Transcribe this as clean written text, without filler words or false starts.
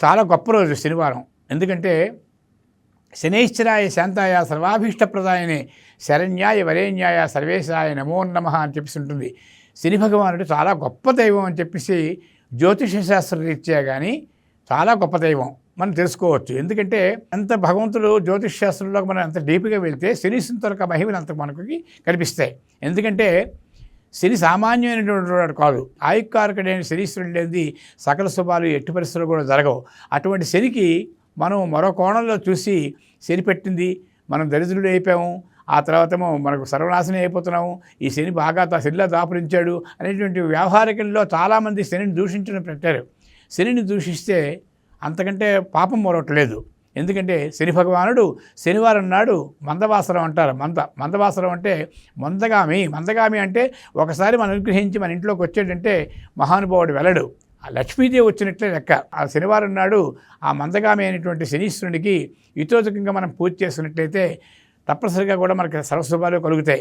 చాలా గొప్ప రోజు శనివారం. ఎందుకంటే శనైశ్చరాయ శాంతాయ సర్వాభీష్టప్రదాయనే శరణ్యాయ వరేణ్యాయ సర్వేశాయ నమో నమః అని చెప్పేసి ఉంటుంది. శని భగవానుడు చాలా గొప్ప దైవం అని చెప్పేసి జ్యోతిష శాస్త్ర రీత్యా కానీ చాలా గొప్ప దైవం మనం తెలుసుకోవచ్చు. ఎందుకంటే అంత భగవంతుడు జ్యోతిష శాస్త్రంలోకి మనం అంత డీప్గా వెళ్తే శనీశ్వరుని మహిమలు అంత మనకి కనిపిస్తాయి. ఎందుకంటే శని సామాన్యమైనటువంటి వాడు కాదు. ఆయుక్కారకుడైన శనీశ్వరుడు లేనిది సకల శుభాలు ఎట్టి పరిస్థితులు కూడా జరగవు. అటువంటి శనికి మనం మరో కోణంలో చూసి శని పెట్టింది, మనం దరిద్రుడు అయిపోయాము, ఆ తర్వాతేమో మనకు సర్వనాశనం అయిపోతున్నాము, ఈ శని బాగా శనిలా దాపురించాడు అనేటువంటి వ్యవహారికల్లో చాలామంది శనిని దూషించడం పెట్టారు. శనిని దూషిస్తే అంతకంటే పాపం మరొకట్లేదు. ఎందుకంటే శని భగవానుడు శనివారం నాడు మందవాసరం అంటారు. మందవాసరం అంటే మందగామి అంటే ఒకసారి మనం అనుగ్రహించి మన ఇంట్లోకి వచ్చాడంటే మహానుభావుడు వెళ్ళడు, ఆ లక్ష్మీదేవి వచ్చినట్లే లెక్క. ఆ శనివారం నాడు ఆ మందగామి అయినటువంటి శనీశ్వరునికి హితోదకంగా మనం పూజ చేసినట్లయితే తప్పనిసరిగా కూడా మనకి సర్వశుభాలు కలుగుతాయి.